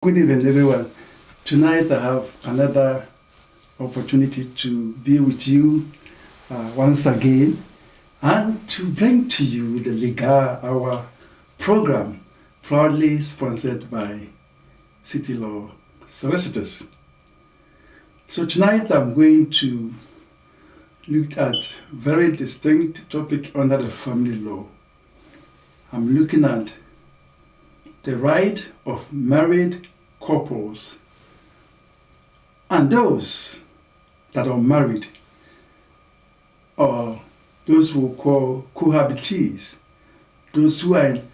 Good evening, everyone. Tonight I have another opportunity to be with you once again and to bring to you the Legal Hour program, proudly sponsored by City Law Solicitors. So tonight I'm going to look at a very distinct topic under the family law. I'm looking at the right of married couples and those that are married, or those who call cohabitees, those who are in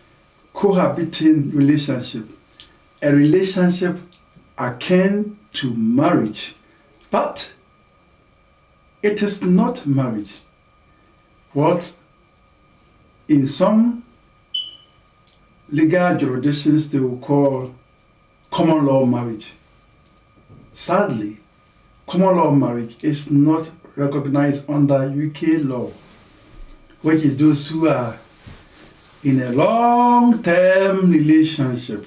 cohabiting relationship, a relationship akin to marriage, but it is not marriage. What in some legal jurisdictions they will call common law marriage. Sadly, common law marriage is not recognized under UK law, which is those who are in a long-term relationship,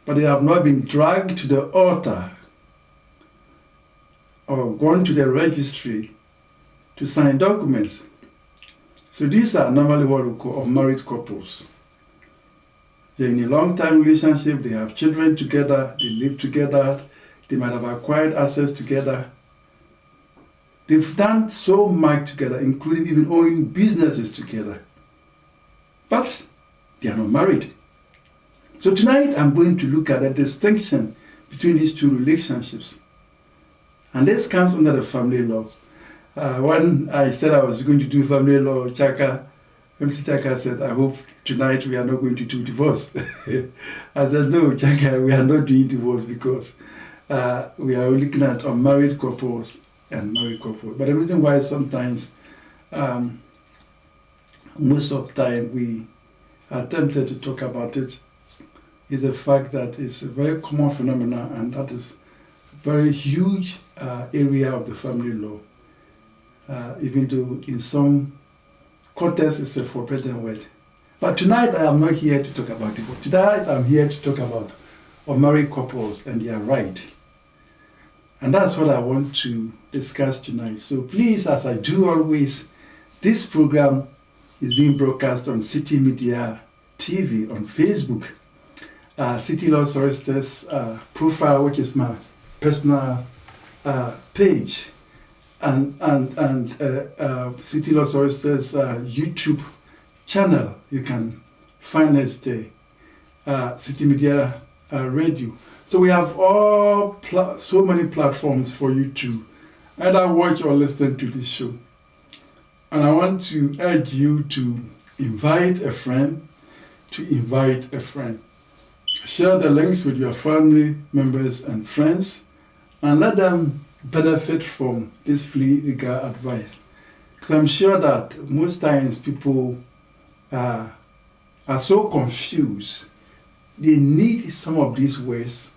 but they have not been dragged to the altar or gone to the registry to sign documents. So these are normally what we call unmarried couples. They're in a long-time relationship, they have children together, they live together, they might have acquired assets together. They've done so much together, including even owning businesses together. But they are not married. So tonight I'm going to look at the distinction between these two relationships. And this comes under the family law. When I said I was going to do family law, MC Chaka said, I hope tonight we are not going to do divorce. I said, no, Chaka, we are not doing divorce because we are looking at unmarried couples and married couples. But the reason why sometimes, most of the time, we are tempted to talk about it is the fact that it's a very common phenomenon, and that is a very huge area of the family law. Even though in some contest is a forbidden word. But tonight I am not here to talk about divorce. Tonight I'm here to talk about unmarried couples and their right. And that's what I want to discuss tonight. So please, as I do always, this program is being broadcast on CITI Media TV on Facebook. City Law Solicitors profile, which is my personal page. And City Law Solicitors YouTube channel. You can find us there. City Media Radio. So we have so many platforms for you to either watch or listen to this show. And I want to urge you to invite a friend, Share the links with your family members and friends, and let them benefit from this free legal advice. Because I'm sure that most times people are so confused. They need some of these ways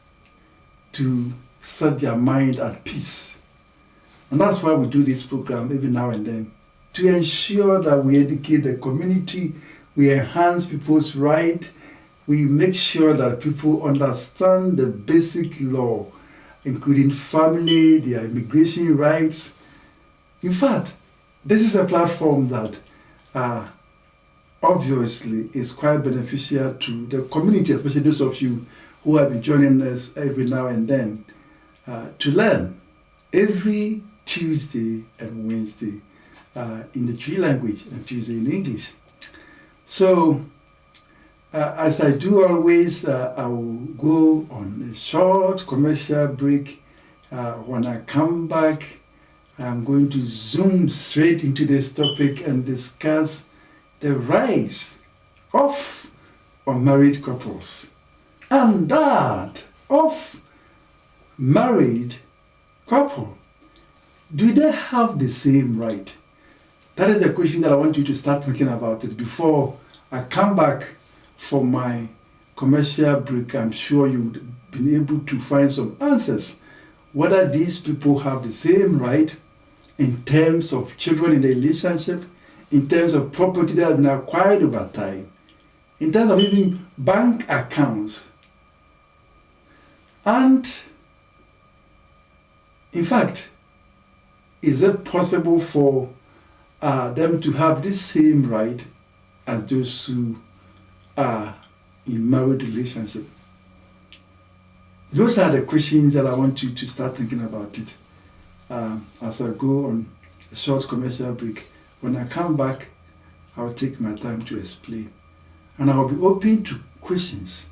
to set their mind at peace. And that's why we do this program every now and then, to ensure that we educate the community, we enhance people's rights, we make sure that people understand the basic law, including family, their immigration rights. In fact, this is a platform that obviously is quite beneficial to the community, especially those of you who have been joining us every now and then to learn every Tuesday and Wednesday in the Tree language and Tuesday in English. So, as I do always, I will go on a short commercial break. When I come back, I'm going to zoom straight into this topic and discuss the rise of unmarried couples and that of married couple. Do they have the same right? That is the question that I want you to start thinking about it before I come back from my commercial break. I'm sure you've been able to find some answers. Whether these people have the same right in terms of children in the relationship, in terms of property that has been acquired over time, in terms of even bank accounts. And in fact, is it possible for them to have the same right as those who are in married relationship? Those are the questions that I want you to start thinking about it as I go on a short commercial break. When I come back, I'll take my time to explain. And I'll be open to questions.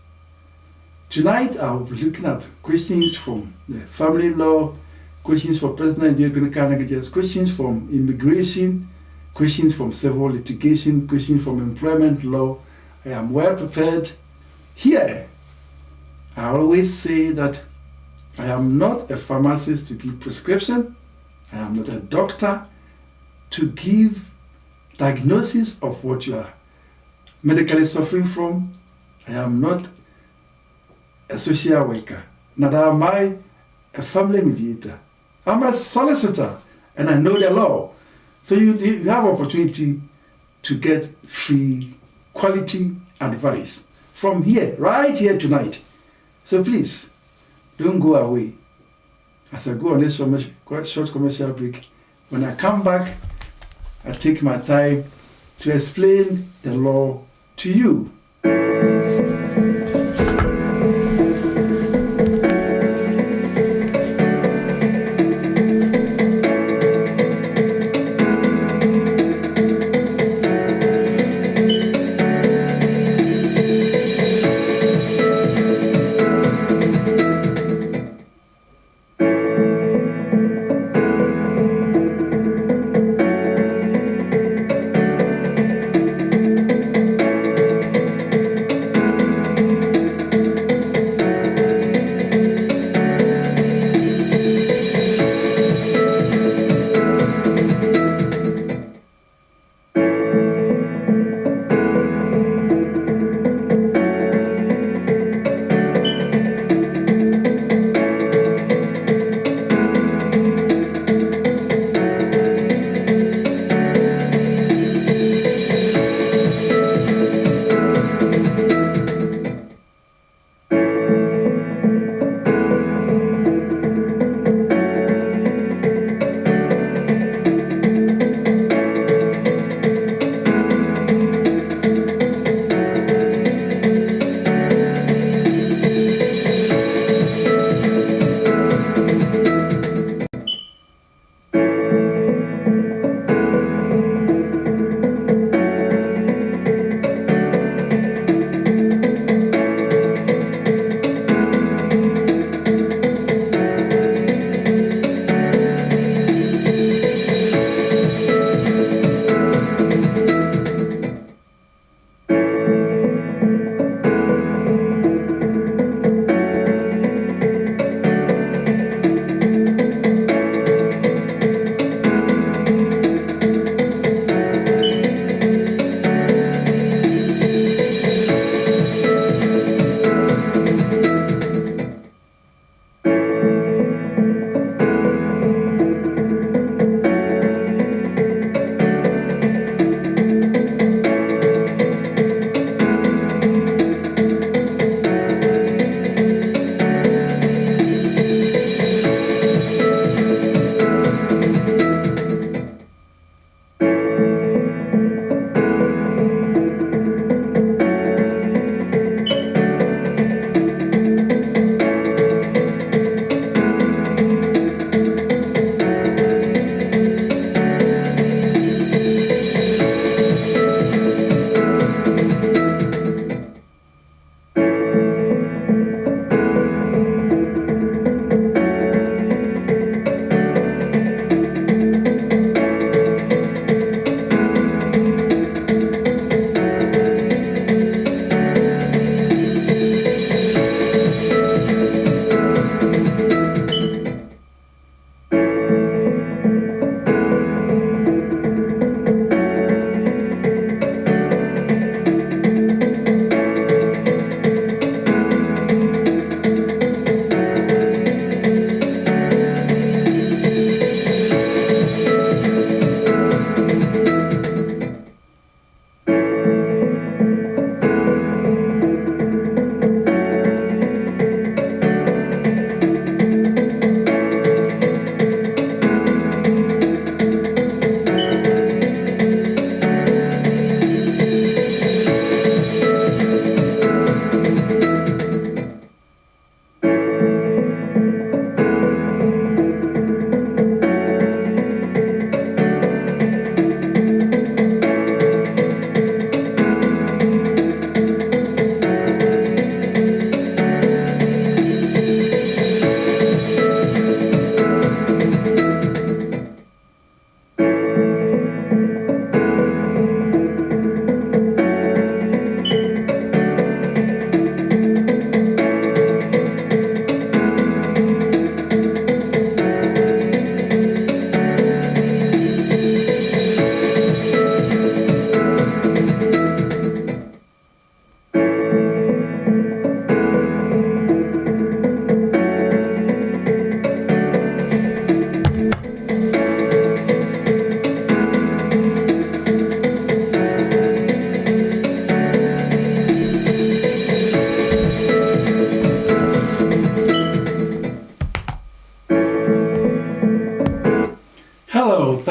Tonight, I'll be looking at questions from the family law, questions for personal and juridical negligence, questions from immigration, questions from civil litigation, questions from employment law. I am well prepared here. I always say that I am not a pharmacist to give prescription. I am not a doctor to give diagnosis of what you are medically suffering from. I am not a social worker. Neither am I a family mediator. I'm a solicitor and I know the law. So you have opportunity to get free quality advice from here, right here tonight. So please, don't go away. As I go on this short commercial break, when I come back, I take my time to explain the law to you.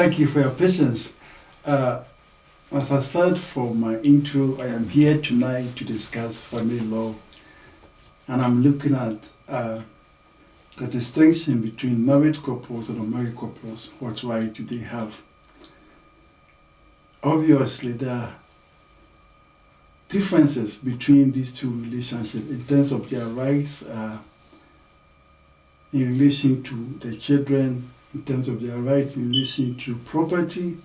Thank you for your patience. As I said for my intro, I am here tonight to discuss family law, and I'm looking at the distinction between married couples and unmarried couples. What right do they have? Obviously, there are differences between these two relationships in terms of their rights in relation to the children, in terms of their rights in relation to property, in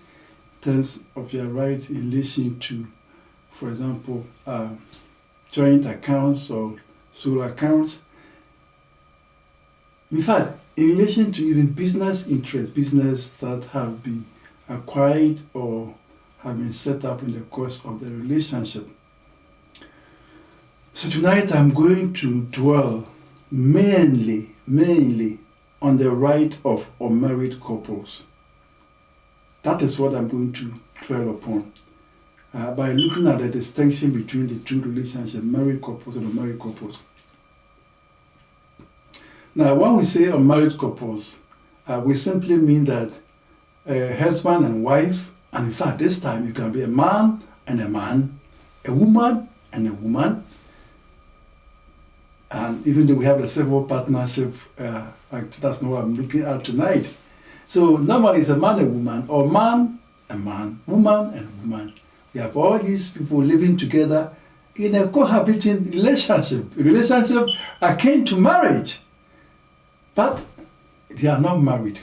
terms of their rights in relation to, for example, joint accounts or sole accounts. In fact, in relation to even business interests, business that have been acquired or have been set up in the course of the relationship. So tonight I'm going to dwell mainly on the right of unmarried couples. That is what I'm going to dwell upon by looking at the distinction between the two relationships, married couples and unmarried couples. Now, when we say unmarried couples, we simply mean that a husband and wife, and in fact this time you can be a man and a man, a woman and a woman. And even though we have a civil partnership, that's not what I'm looking at tonight. So normally it's a man and woman, or man and man, woman and woman. We have all these people living together in a cohabiting relationship, a relationship akin to marriage. But they are not married.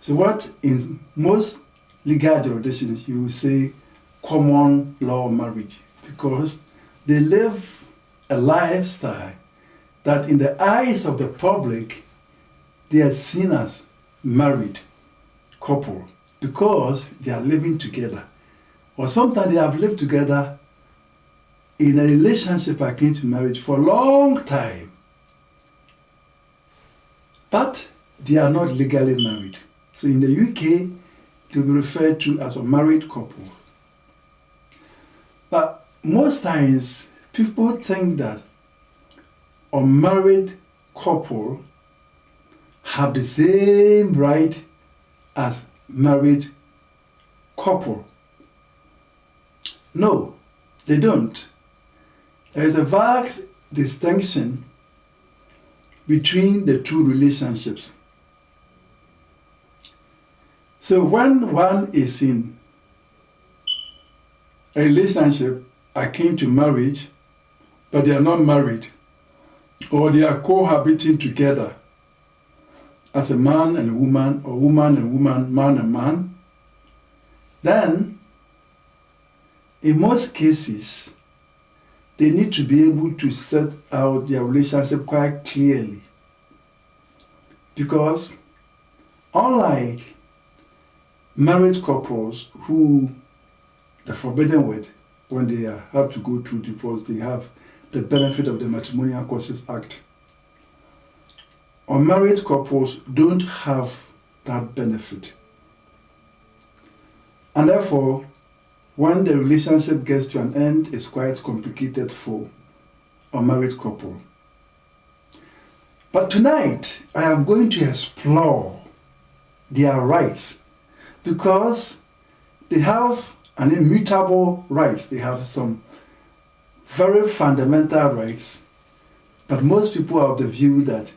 So what in most legal jurisdictions you will say common law marriage, because they live a lifestyle that in the eyes of the public, they are seen as married couple because they are living together. Or sometimes they have lived together in a relationship akin to marriage for a long time. But they are not legally married. So in the UK, they will be referred to as a married couple. But most times, people think that unmarried couple have the same right as married couple. No, they don't. There is a vast distinction between the two relationships. So when one is in a relationship akin to marriage, but they are not married, or they are cohabiting together as a man and a woman, or woman and woman, man and man, then in most cases, they need to be able to set out their relationship quite clearly. Because unlike married couples who the forbidden word, when they have to go through divorce, they have the benefit of the Matrimonial Causes Act. Unmarried couples don't have that benefit. And therefore, when the relationship gets to an end, it's quite complicated for a married couple. But tonight, I am going to explore their rights because they have an immutable rights. They have some very fundamental rights, but most people are of the view that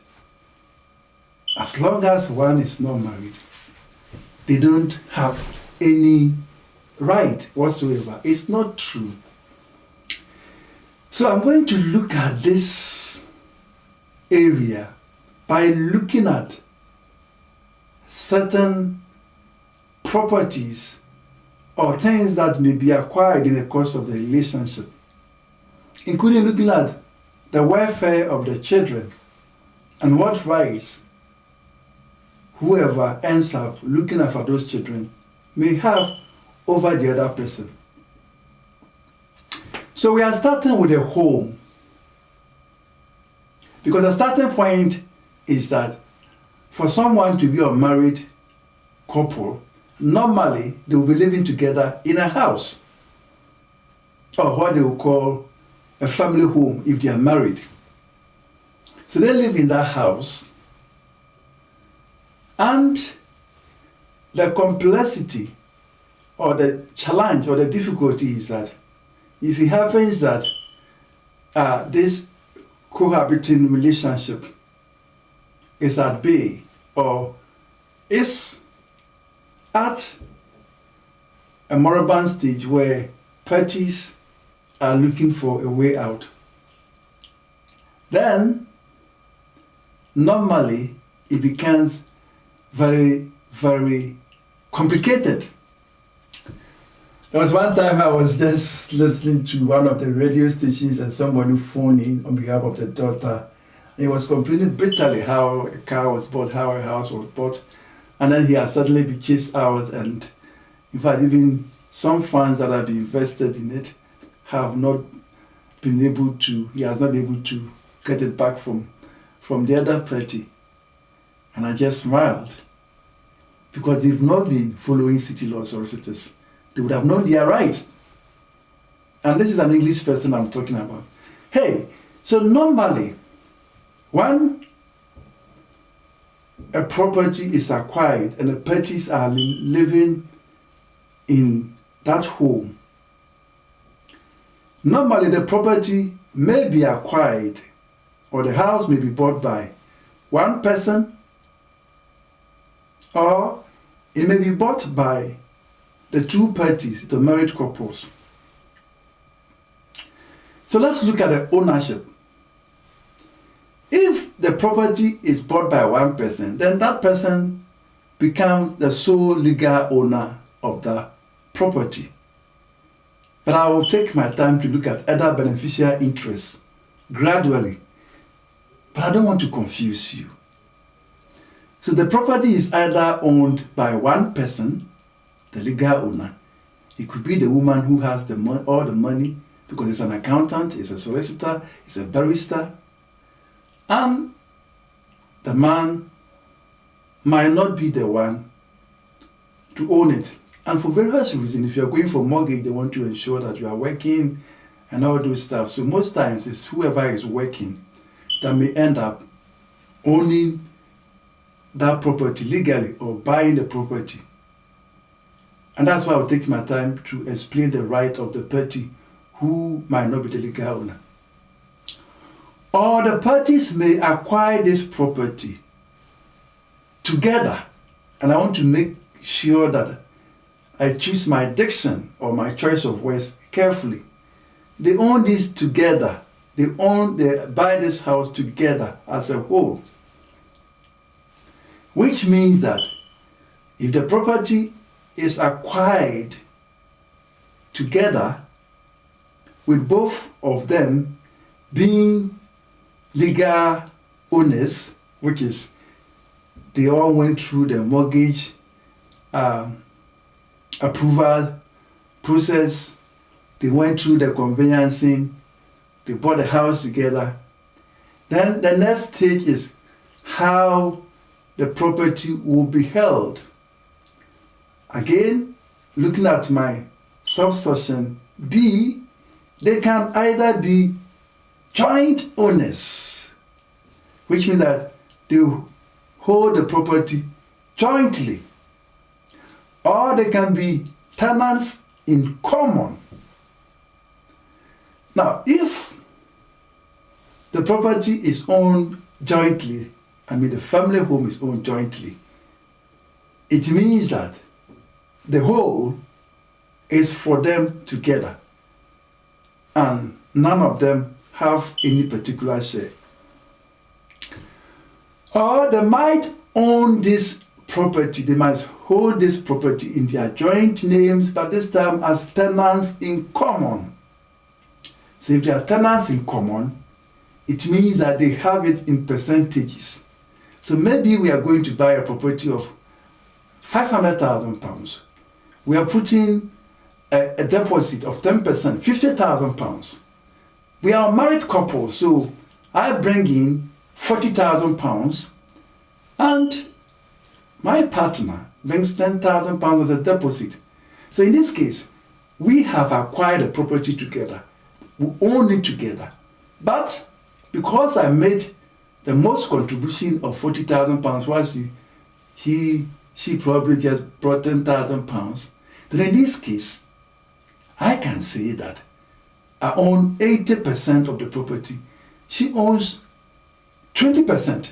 as long as one is not married, they don't have any right whatsoever. It's not true. So I'm going to look at this area by looking at certain properties or things that may be acquired in the course of the relationship, including looking at the welfare of the children and what rights whoever ends up looking after those children may have over the other person. So we are starting with a home, because the starting point is that for someone to be a married couple, normally they will be living together in a house, or what they will call a family home if they are married. So they live in that house, and the complexity or the challenge or the difficulty is that if it happens that this cohabiting relationship is at bay or is at a moribund stage where parties are looking for a way out, then normally it becomes very, very complicated. There was one time I was just listening to one of the radio stations and someone phoned in on behalf of the daughter. He was complaining bitterly how a car was bought, how a house was bought, and then he has suddenly been chased out, and in fact even some funds that have been invested in it have not been able to, he has not been able to get it back from the other party. And I just smiled because they've not been following city law solicitors. They would have known their rights. And this is an English person I'm talking about. Hey, so normally when a property is acquired and the parties are living in that home, normally the property may be acquired or the house may be bought by one person, or it may be bought by the two parties, the married couples. So let's look at the ownership. If the property is bought by one person, then that person becomes the sole legal owner of the property. But I will take my time to look at other beneficial interests gradually. But I don't want to confuse you. So the property is either owned by one person, the legal owner. It could be the woman who has all the money because it's an accountant, it's a solicitor, it's a barrister. And the man might not be the one to own it. And for various reasons, if you're going for mortgage, they want to ensure that you are working and all those stuff. So most times it's whoever is working that may end up owning that property legally or buying the property. And that's why I'll take my time to explain the right of the party who might not be the legal owner. Or the parties may acquire this property together. And I want to make sure that I choose my diction or my choice of words carefully. They own this together. They buy this house together as a whole. Which means that if the property is acquired together with both of them being legal owners, which is they all went through the mortgage approval process, they went through the conveyancing, they bought the house together. Then the next stage is how the property will be held. Again, looking at my subsection B, they can either be joint owners, which means that they hold the property jointly, or they can be tenants in common. Now, if the property is owned jointly, the family home is owned jointly, it means that the whole is for them together and none of them have any particular share. Or they might own this property, they might hold this property in their joint names, but this time as tenants in common. So if they are tenants in common, it means that they have it in percentages. So maybe we are going to buy a property of £500,000. We are putting a deposit of 10%, £50,000. We are a married couple, so I bring in £40,000 and my partner brings £10,000 as a deposit. So in this case, we have acquired a property together. We own it together. But because I made the most contribution of £40,000 whilst she probably just brought £10,000. Then in this case, I can say that I own 80% of the property. She owns 20%.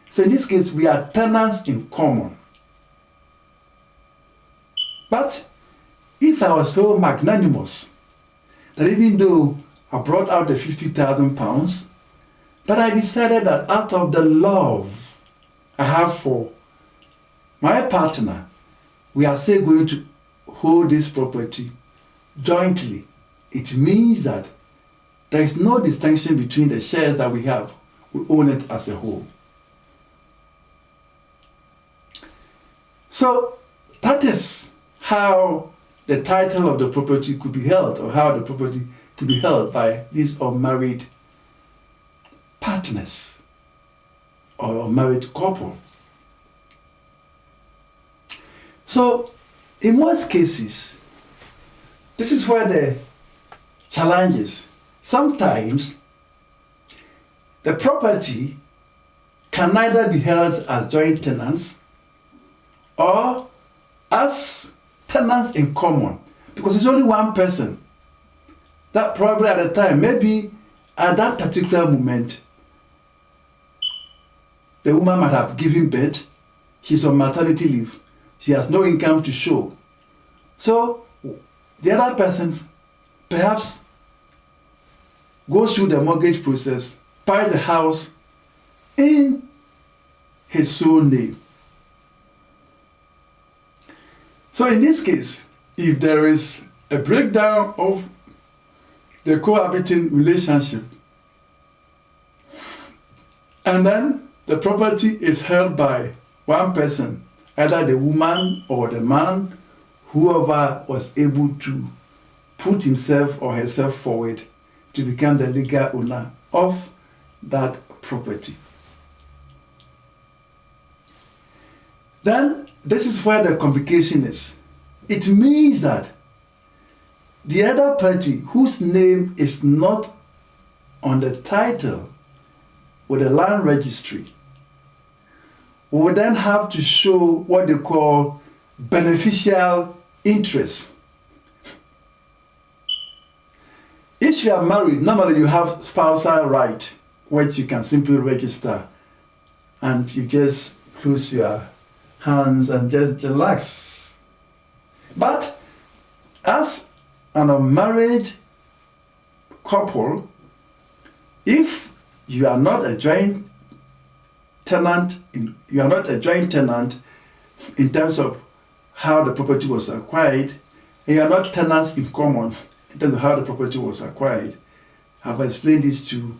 So in this case, we are tenants in common. But if I was so magnanimous that even though I brought out the £50,000, but I decided that out of the love I have for my partner, we are still going to hold this property jointly. It means that there is no distinction between the shares that we have. We own it as a whole. So that is how the title of the property could be held, or how the property could be held by these unmarried partners or unmarried couple. So in most cases, this is where the challenge is. Sometimes the property can neither be held as joint tenants or as tenants in common, because it's only one person that probably at the time, maybe at that particular moment, the woman might have given birth, she's on maternity leave, she has no income to show. So the other person perhaps goes through the mortgage process, buys the house in his sole name. So in this case, if there is a breakdown of the cohabiting relationship, and then the property is held by one person, either the woman or the man, whoever was able to put himself or herself forward to become the legal owner of that property. Then this is where the complication is. It means that the other party whose name is not on the title with the land registry will then have to show what they call beneficial interest. If you are married, normally you have spousal right, which you can simply register and you just close your hands and just relax. But as an unmarried couple, if you are not a joint tenant, you are not a joint tenant in terms of how the property was acquired, and you are not tenants in common in terms of how the property was acquired. I've explained these two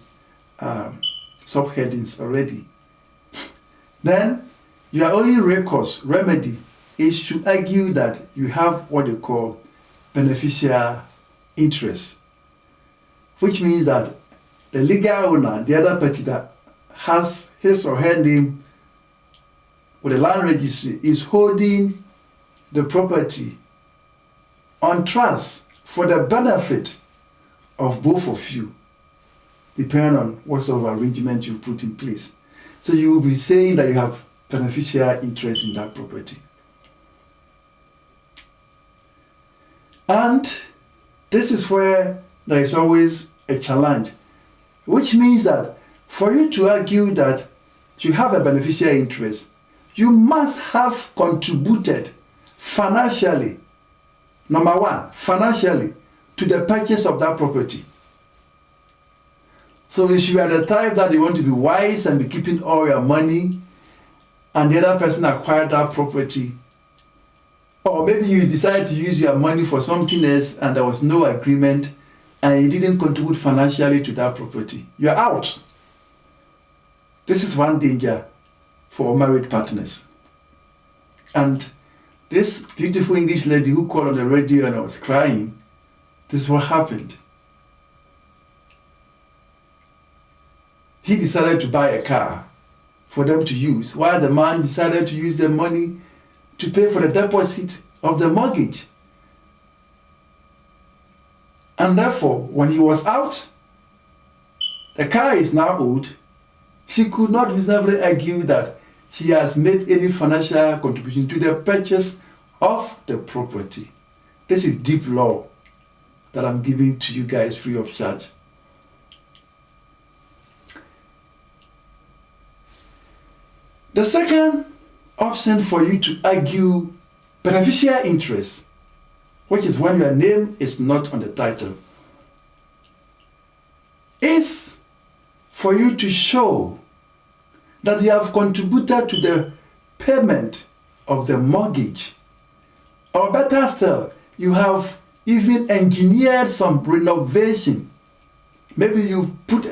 subheadings already. Then your only remedy is to argue that you have what they call beneficial interest, which means that the legal owner, the other party that has his or her name with the land registry, is holding the property on trust for the benefit of both of you, depending on what sort of arrangement you put in place. So you will be saying that you have beneficial interest in that property. And this is where there is always a challenge, which means that for you to argue that you have a beneficial interest, you must have contributed financially, number one, financially, to the purchase of that property. So if you are the type that you want to be wise and be keeping all your money, and the other person acquired that property, or maybe you decided to use your money for something else and there was no agreement and you didn't contribute financially to that property, you're out. This is one danger for married partners. And this beautiful English lady who called on the radio and I was crying, this is what happened. He decided to buy a car for them to use, while the man decided to use the money to pay for the deposit of the mortgage. And therefore, when he was out, the car is now owed. She could not reasonably argue that he has made any financial contribution to the purchase of the property. This is deep law that I'm giving to you guys free of charge. The second option for you to argue beneficial interest, which is when your name is not on the title, is for you to show that you have contributed to the payment of the mortgage. Or better still, you have even engineered some renovation. Maybe you put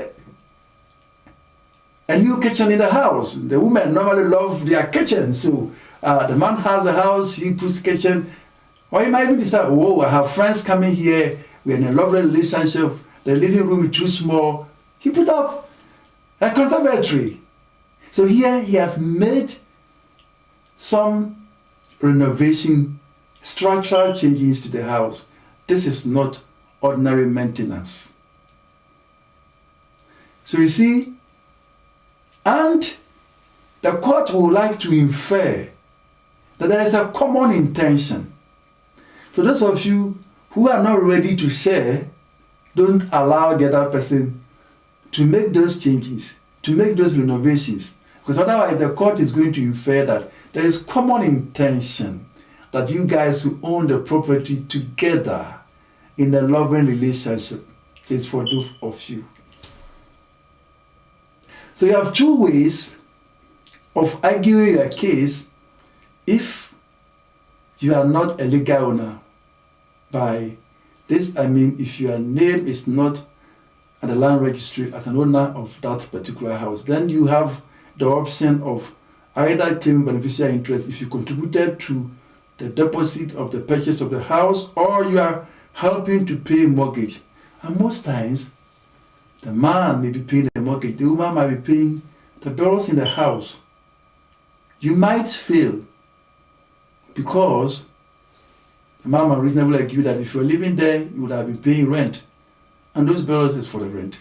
a new kitchen in the house. The women normally love their kitchen, so the man has a house, he puts kitchen. Or you might even decide, oh, I have friends coming here, we're in a lovely relationship, the living room is too small. He put up a conservatory. So here he has made some renovation, structural changes to the house. This is not ordinary maintenance. So you see, and the court would like to infer that there is a common intention. So those of you who are not ready to share, don't allow the other person to make those changes, to make those renovations. Because otherwise the court is going to infer that there is common intention that you guys who own the property together in a loving relationship. So it's for both of you. So you have two ways of arguing your case if you are not a legal owner. By this I mean if your name is not at the land registry as an owner of that particular house, then you have the option of either claiming beneficial interest if you contributed to the deposit of the purchase of the house, or you are helping to pay mortgage. And most times, the man may be paying the mortgage, the woman might be paying the bills in the house. You might fail because the man might reasonably argue that if you were living there, you would have been paying rent, and those bills is for the rent.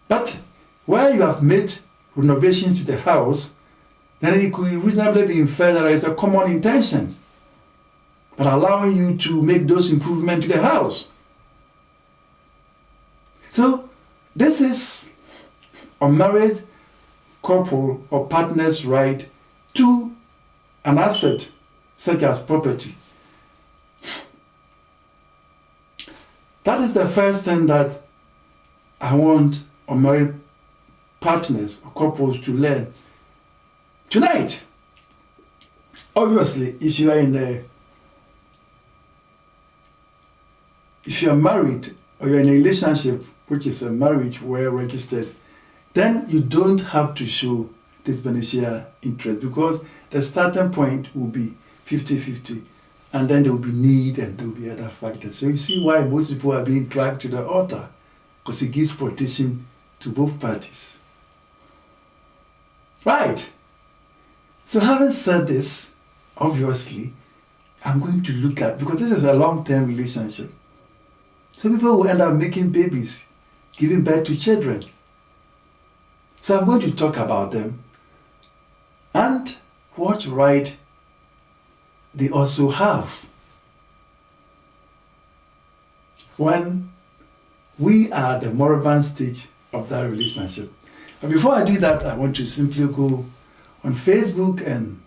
But where you have made renovations to the house, then it could reasonably be inferred that there is a common intention, but allowing you to make those improvements to the house. So this is a married couple or partner's right to an asset such as property. That is the first thing that I want unmarried partners or couples to learn tonight. Obviously, if you are married or you're in a relationship which is a marriage well registered, then you don't have to show this beneficial interest because the starting point will be 50-50, and then there will be need and there will be other factors. So you see why most people are being dragged to the altar, because it gives protection to both parties. Right. So having said this, obviously, I'm going to look at, because this is a long-term relationship, so people will end up making babies, giving birth to children. So I'm going to talk about them and what right they also have when we are at the moribund stage of that relationship. But before I do that, I want to simply go on Facebook, and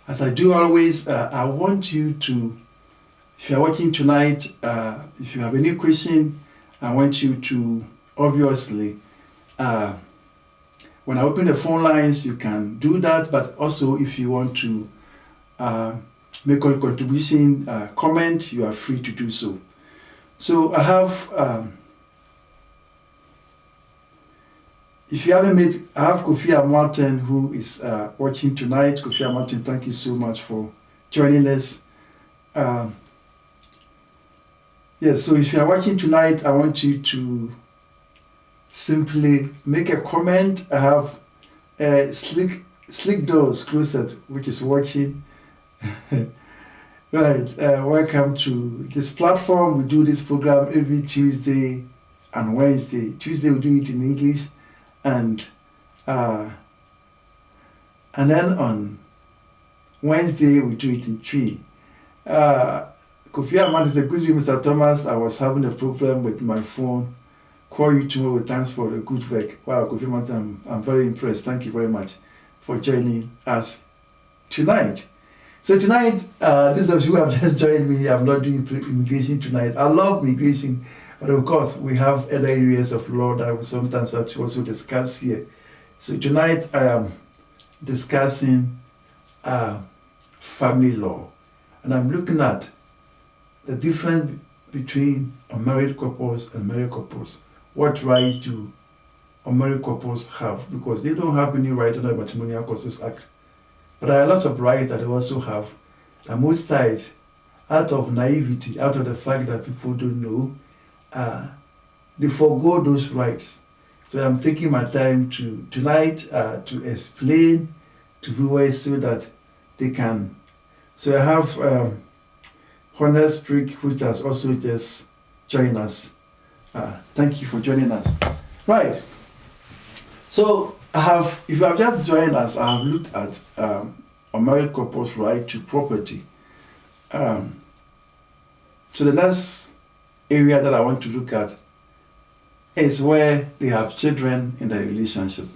as I do always, I want you to, if you're watching tonight, if you have any question, I want you to obviously, when I open the phone lines, you can do that, but also if you want to make a contribution, comment, you are free to do so. So I have, if you haven't met, I have Kofi Martin who is watching tonight. Kofi Martin, thank you so much for joining us. Yes, so if you are watching tonight, I want you to simply make a comment. I have Slick Doors Closet, which is watching. Right, welcome to this platform. We do this program every Tuesday and Wednesday. Tuesday we do it in English, and And then on Wednesday, we do it in 3. Kofi Ahmad is a good day, Mr. Thomas. I was having a problem with my phone. Call you tomorrow. Thanks for the good work. Wow, Kofi Ahmad, I'm very impressed. Thank you very much for joining us tonight. So tonight, those of you who have just joined me, I'm not doing immigration tonight. I love immigration, but of course, we have other areas of law that we sometimes have to also discuss here. So tonight, I am discussing family law, and I'm looking at the difference between unmarried couples and married couples. What rights do unmarried couples have? Because they don't have any right under the Matrimonial Causes Act. But there are lots of rights that they also have. And most times, out of naivety, out of the fact that people don't know, they forego those rights. So I'm taking my time tonight to explain to viewers so that they can. So I have Honest Prick, which has also just joined us. Thank you for joining us. Right. So if you have just joined us, I have looked at unmarried couples' right to property. So the next area that I want to look at is where they have children in their relationship.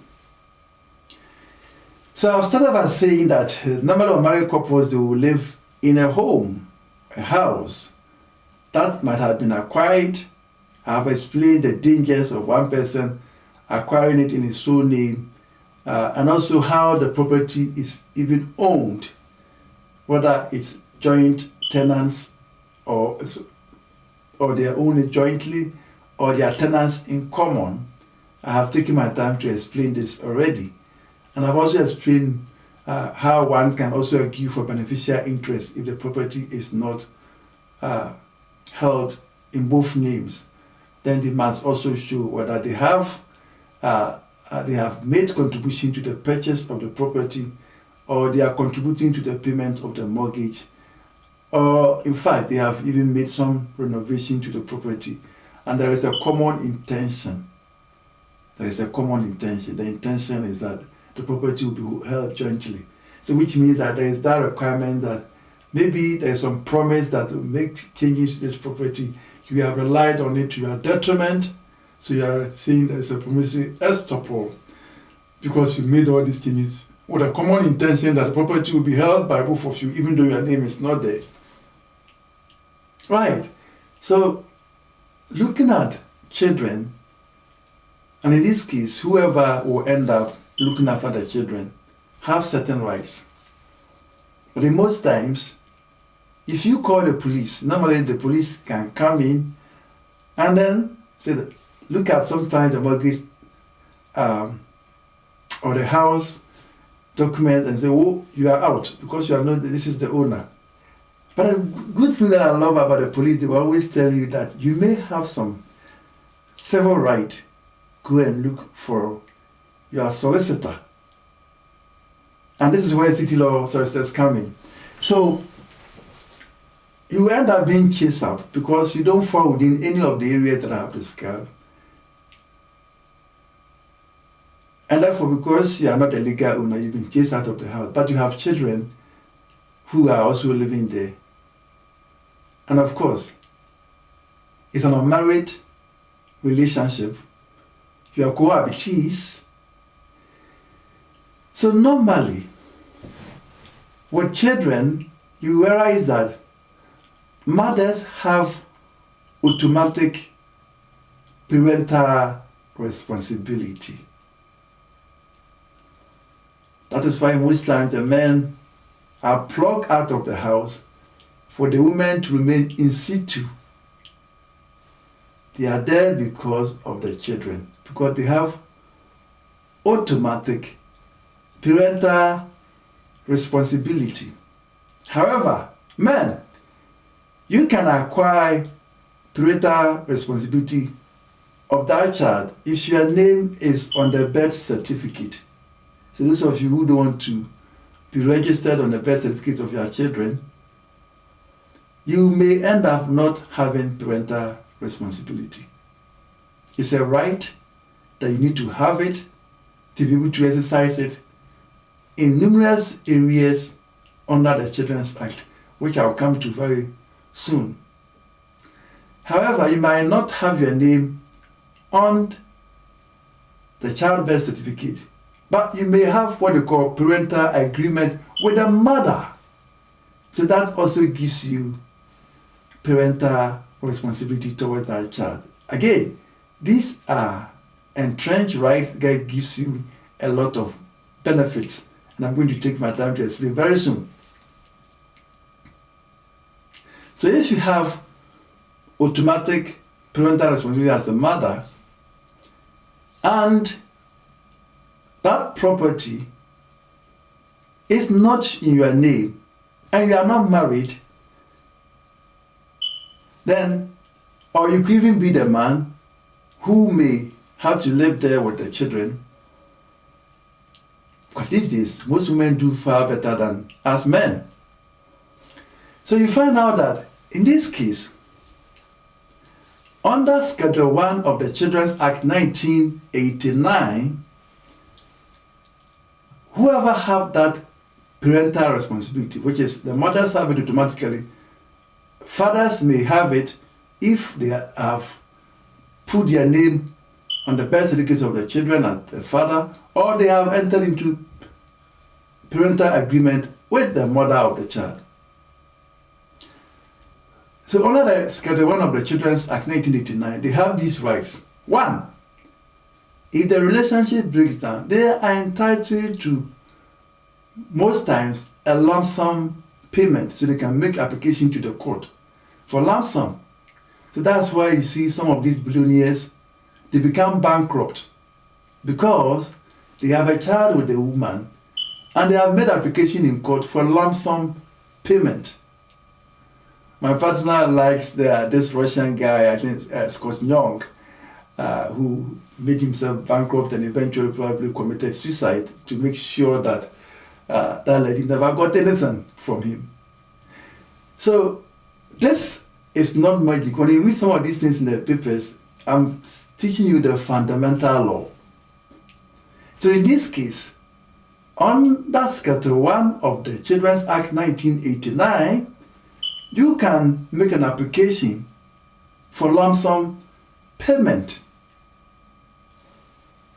So I'll start off by saying that normally unmarried couples, they will live in a home, a house that might have been acquired. I have explained the dangers of one person acquiring it in his own name, and also how the property is even owned, whether it's joint tenants or they own it jointly or they are tenants in common. I have taken my time to explain this already. And I've also explained how one can also argue for beneficial interest if the property is not held in both names. Then they must also show whether they have made contribution to the purchase of the property, or they are contributing to the payment of the mortgage, or in fact they have even made some renovation to the property, and there is a common intention. There is a common intention. The intention is that the property will be held jointly. So which means that there is that requirement that maybe there is some promise that will make changes to this property. You have relied on it to your detriment. So you are saying there is a promissory estoppel because you made all these changes with a common intention that the property will be held by both of you, even though your name is not there. Right. So looking at children, and in this case, whoever will end up looking after the children have certain rights. But in most times, if you call the police, normally the police can come in and then say, look at sometimes the mortgage or the house document and say, oh, you are out because you are not, this is the owner. But a good thing that I love about the police, they will always tell you that you may have some civil right. Go and look for your solicitor. And this is where city law solicitors come in. So you end up being chased out because you don't fall within any of the areas that I have described. And therefore, because you are not a legal owner, you've been chased out of the house. But you have children who are also living there. And of course, it's an unmarried relationship. You are cohabitees. So normally, with children, you realize that mothers have automatic parental responsibility. That is why most times the men are plucked out of the house for the women to remain in situ. They are there because of the children, because they have automatic parental responsibility. However, men, you can acquire parental responsibility of that child if your name is on the birth certificate. So those of you who don't want to be registered on the birth certificate of your children, you may end up not having parental responsibility. It's a right that you need to have it to be able to exercise it in numerous areas under the Children's Act, which I'll come to very soon. However, you might not have your name on the child birth certificate, but you may have what they call parental agreement with the mother. So that also gives you parental responsibility toward that child. Again, these are entrenched rights that gives you a lot of benefits, and I'm going to take my time to explain very soon. So if you have automatic parental responsibility as the mother, and that property is not in your name, and you are not married, then, or you could even be the man who may have to live there with the children, because these days most women do far better than us men. So you find out that in this case, under Schedule 1 of the Children's Act 1989, whoever have that parental responsibility, which is the mothers have it automatically, fathers may have it if they have put their name on the birth certificate of the children as the father, or they have entered into parental agreement with the mother of the child. So under the Schedule 1 of the Children's Act 1989, they have these rights. 1, if the relationship breaks down, they are entitled to, most times, a lump sum payment, so they can make application to the court for lump sum. So that's why you see some of these billionaires, they become bankrupt because they have a child with a woman and they have made application in court for lump sum payment. My partner likes this Russian guy, I think Scott Young, who made himself bankrupt and eventually probably committed suicide to make sure that that lady never got anything from him. So this is not magic. When you read some of these things in the papers, I'm teaching you the fundamental law. So in this case, under Schedule 1 of the Children's Act 1989, you can make an application for lump sum payment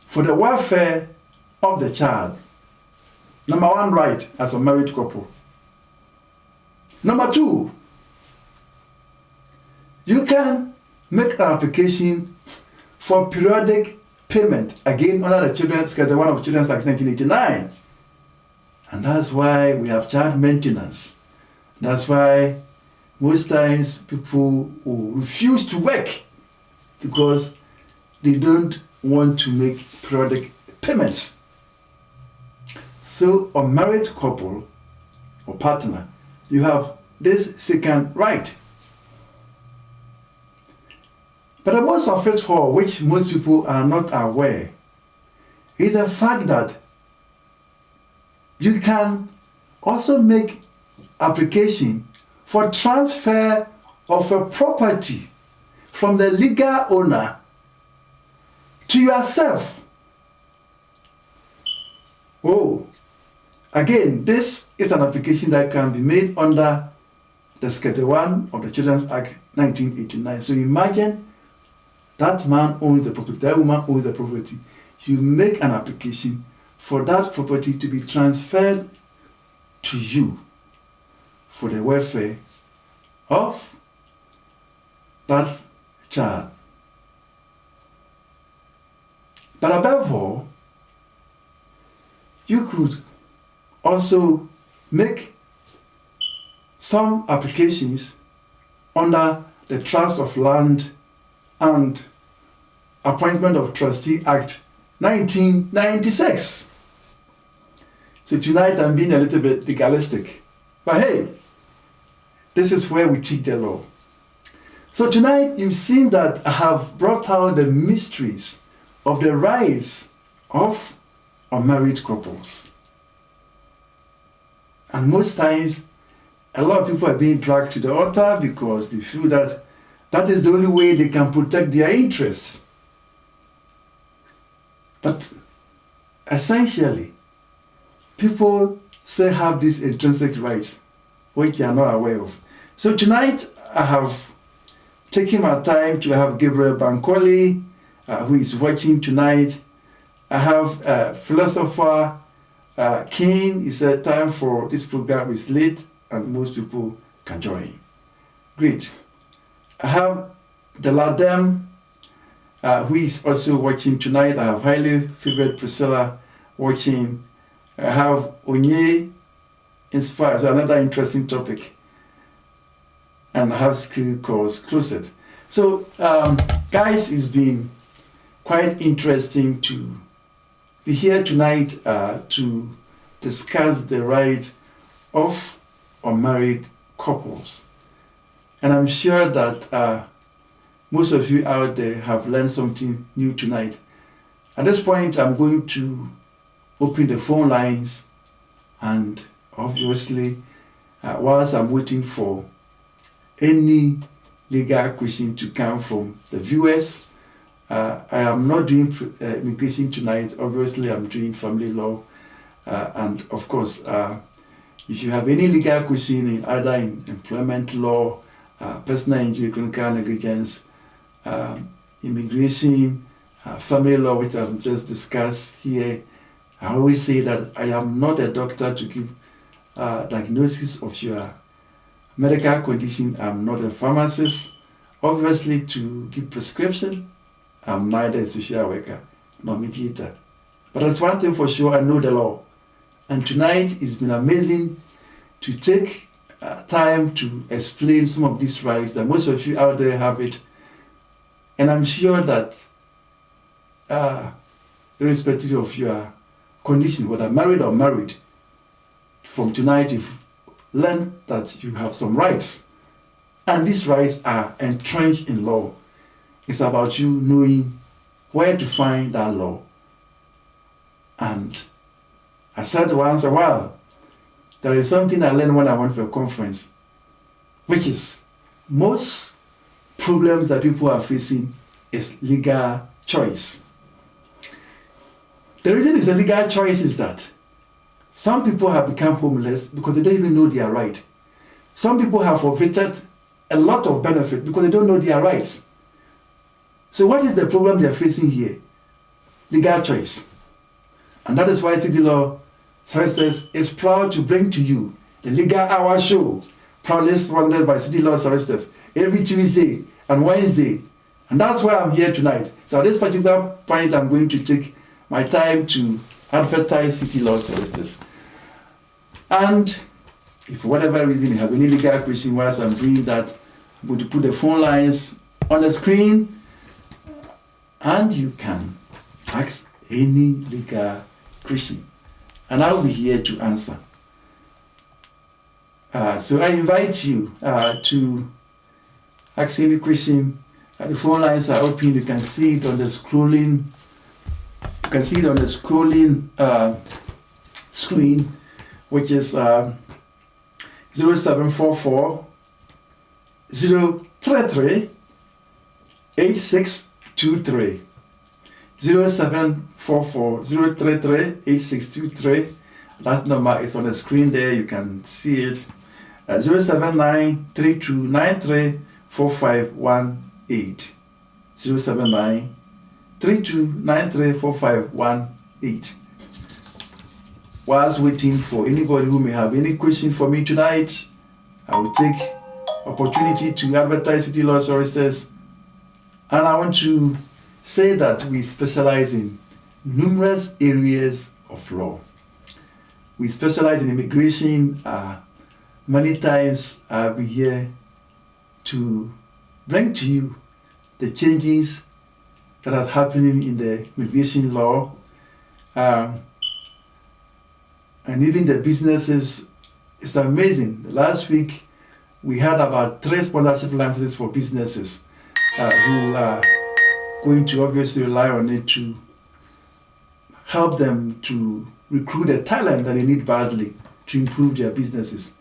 for the welfare of the child. Number 1 right as a married couple. Number 2, you can make an application for periodic payment, again under the Schedule 1 of Children's Act 1989. And that's why we have child maintenance. That's why most times people who refuse to work because they don't want to make periodic payments. So a married couple or partner, you have this second right. But the most of it for which most people are not aware is the fact that you can also make application for transfer of a property from the legal owner to yourself. Oh, again, this is an application that can be made under the Schedule 1 of the Children's Act 1989. So imagine that man owns the property, that woman owns the property. You make an application for that property to be transferred to you for the welfare of that child. But above all, you could also make some applications under the Trust of Land and Appointment of Trustee Act 1996. So tonight I'm being a little bit legalistic, but hey, this is where we teach the law. So tonight you've seen that I have brought out the mysteries of the rights of unmarried couples. And most times, a lot of people are being dragged to the altar because they feel that that is the only way they can protect their interests. But essentially, people still have these intrinsic rights, which they are not aware of. So tonight, I have taken my time to have Gabriel Bankole, who is watching tonight. I have philosopher King. He said time for this program is late and most people can join. Great. I have the Ladem, who is also watching tonight. I have highly favored Priscilla watching. I have Onye Inspired, so another interesting topic. And I have skill course closet. So, guys, it's been quite interesting to be here tonight to discuss the right of unmarried couples. And I'm sure that most of you out there have learned something new tonight. At this point, I'm going to open the phone lines, and obviously, whilst I'm waiting for any legal question to come from the viewers, I am not doing immigration tonight. Obviously, I'm doing family law. And of course, if you have any legal question in either in employment law, personal injury, clinical negligence, immigration, family law, which I've just discussed here, I always say that I am not a doctor to give diagnosis of your medical condition. I'm not a pharmacist. Obviously, to give prescription, I'm neither a social worker nor mediator. But that's one thing for sure, I know the law. And tonight, it's been amazing to take time to explain some of these rights that most of you out there have it. And I'm sure that irrespective of your condition, whether married or married, from tonight you've learned that you have some rights. And these rights are entrenched in law. It's about you knowing where to find that law. And I said once a while, there is something I learned when I went for a conference, which is most problems that people are facing is legal choice. The reason it's a legal choice is that some people have become homeless because they don't even know their right. Some people have forfeited a lot of benefit because they don't know their rights. So what is the problem they are facing here? Legal choice. And that is why CITI Law Solicitors is proud to bring to you the Legal Hour Show, proudly sponsored by CITI Law Solicitors, every Tuesday and Wednesday. And that's why I'm here tonight. So at this particular point, I'm going to take my time to advertise CITI Law Solicitors. And if for whatever reason you have any legal question whilst I'm doing that, I'm going to put the phone lines on the screen, and you can ask any legal question, and I'll be here to answer. So I invite you to ask any question. The phone lines are open. You can see it on the scrolling. You can see it on the scrolling screen, which is 0744 033 8623. 0744 033 8623. That number is on the screen there. You can see it. 079 3293 4518. 079 3293 4518. Whilst waiting for anybody who may have any question for me tonight, I will take opportunity to advertise CITI Law Solicitors. And I want to say that we specialize in numerous areas of law. We specialize in immigration. Many times I'll be here to bring to you the changes that are happening in the immigration law, and even the businesses. It's amazing. Last week we had about 3 sponsorship licenses for businesses who are going to obviously rely on it to help them to recruit the talent that they need badly to improve their businesses.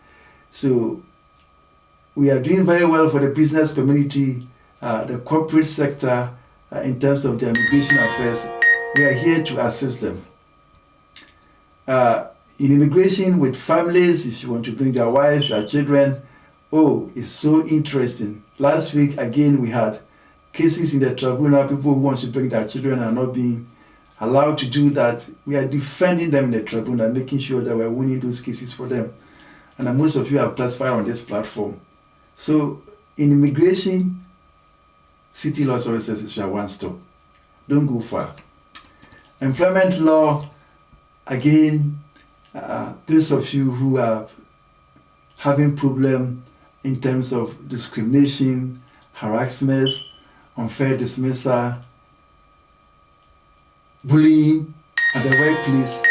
So we are doing very well for the business community, the corporate sector, in terms of their immigration affairs. We are here to assist them. in immigration with families, if you want to bring their wives, their children, oh, it's so interesting. Last week, again, we had cases in the tribunal, people who want to bring their children are not being allowed to do that. We are defending them in the tribunal, making sure that we're winning those cases for them. And most of you have testified on this platform. So in immigration, CITI Law Services is your one stop. Don't go far. Employment law, again, those of you who are having problem in terms of discrimination, harassment, unfair dismissal, bullying at the workplace,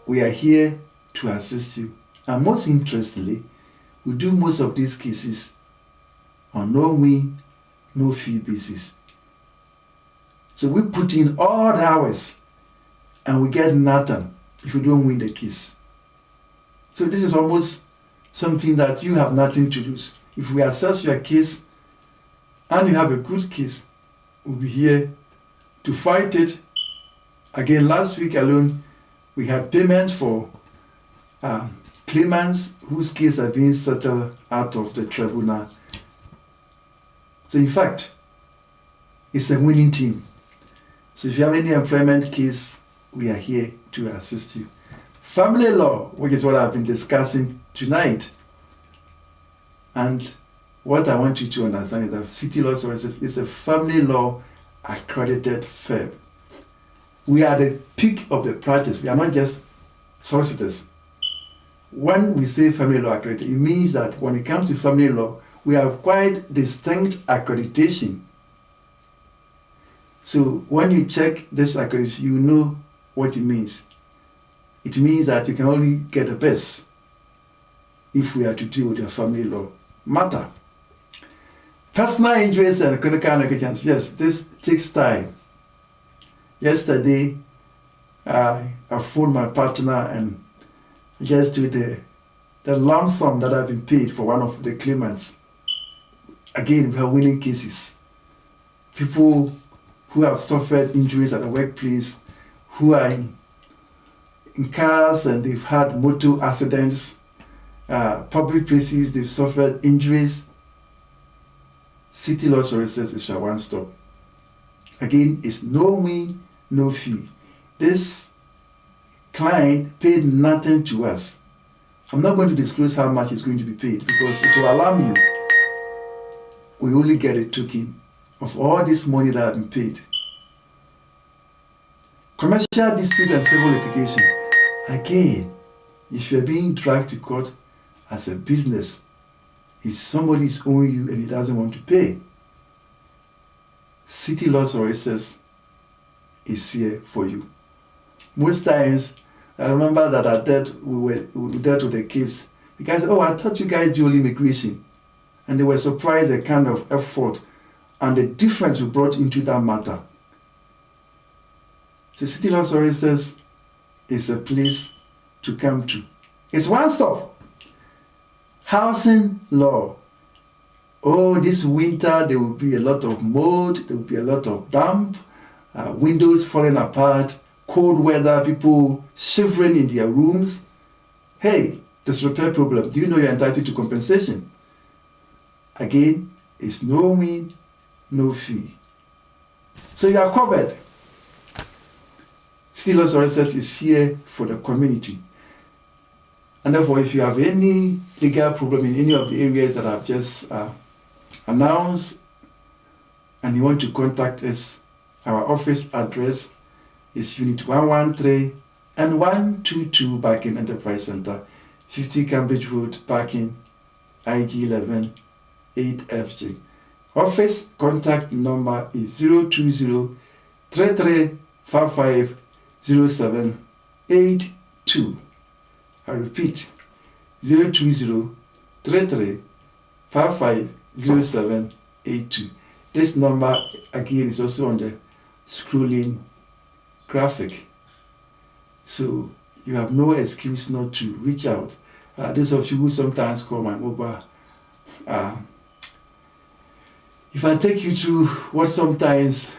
we are here to assist you. And most interestingly, we do most of these cases on no win, no fee basis. So we put in all the hours and we get nothing if we don't win the case. So this is almost something that you have nothing to lose. If we assess your case and you have a good case, we'll be here to fight it. Again, last week alone, we had payment for claimants whose case are being settled out of the tribunal. So in fact, it's a winning team. So if you have any employment case, we are here to assist you. Family law, which is what I've been discussing tonight. And what I want you to understand is that CITI Law Services is a family law accredited firm. We are the peak of the practice. We are not just solicitors. When we say family law accredited, it means that when it comes to family law, we have quite distinct accreditation. So when you check this accreditation, you know what it means. It means that you can only get the best if we are to deal with your family law matter. Personal injuries and clinical negligence. Yes, this takes time. Yesterday, I phoned my partner and just did the lump sum that I've been paid for one of the claimants. Again, we are winning cases. People who have suffered injuries at the workplace, who are in cars and they've had motor accidents, public places, they've suffered injuries. CITI Law Services is your one stop. Again, it's no win, no fee. This client paid nothing to us. I'm not going to disclose how much is going to be paid because it will alarm you. We only get a token of all this money that have been paid. Commercial disputes and civil litigation. Again, if you're being dragged to court as a business, if somebody is owing you and he doesn't want to pay, CITI Law Services is here for you. Most times, I remember that we dealt with a case. The guy said, "Oh, I thought you guys do immigration," and they were surprised the kind of effort and the difference we brought into that matter. So CITI Law Services is a place to come to. It's one stop. Housing law. Oh, this winter there will be a lot of mold, there will be a lot of damp, windows falling apart, cold weather, people shivering in their rooms. Hey, there's a repair problem. Do you know you're entitled to compensation? Again, it's no win, no fee. So you are covered. CITI Law Services is here for the community. And therefore, if you have any legal problem in any of the areas that I've just announced and you want to contact us, our office address is Unit 113 and 122 Barking Enterprise Center, 50 Cambridge Road, Barking, IG 11 8FJ. Office contact number is 020 3355 0782. I repeat, 020 3355 0782. This number again is also on the scrolling graphic. So you have no excuse not to reach out. Those of you who sometimes call my mobile, if I take you through what sometimes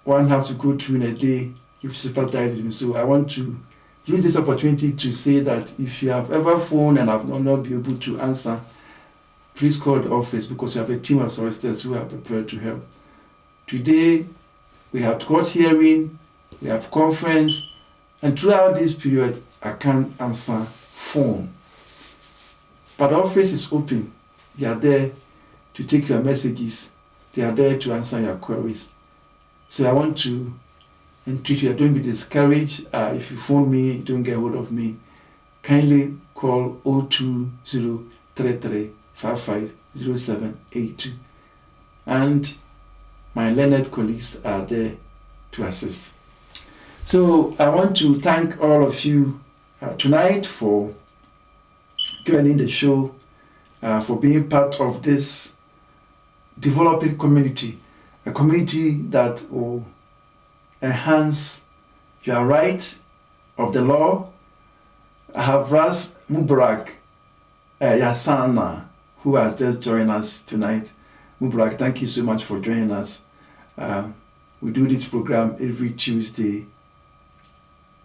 one have to go through in a day, you sympathize with me. So I want to use this opportunity to say that if you have ever phoned and have not been able to answer, please call the office because we have a team of solicitors who are prepared to help. Today, we have court hearing, we have conference, and throughout this period, I can't answer phone. But the office is open. They are there to take your messages. They are there to answer your queries. So I want to entreat you, don't be discouraged. If you phone me, don't get hold of me. Kindly call 02033550782. And my learned colleagues are there to assist. So I want to thank all of you tonight for joining the show, for being part of this developing community, a community that will enhance your right of the law. I have Ras Mubarak Yasana, who has just joined us tonight. Mubarak, thank you so much for joining us. We do this program every Tuesday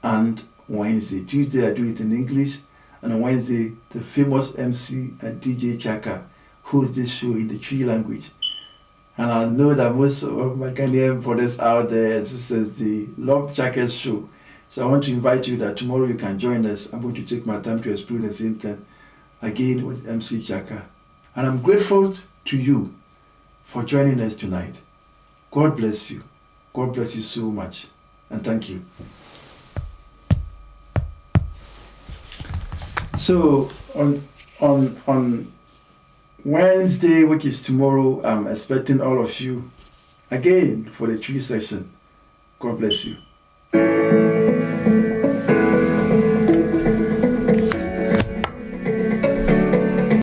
and Wednesday. Tuesday I do it in English, and on Wednesday the famous MC and DJ Chaka hosts this show in the Tree language. And I know that most of my Ghanaian brothers out there and sisters, they love Chaka's show. So I want to invite you that tomorrow you can join us. I'm going to take my time to explain the same thing again with MC Chaka. And I'm grateful to you for joining us tonight. God bless you. God bless you so much. And thank you. So on Wednesday, which is tomorrow, I'm expecting all of you again for the tree session. God bless you.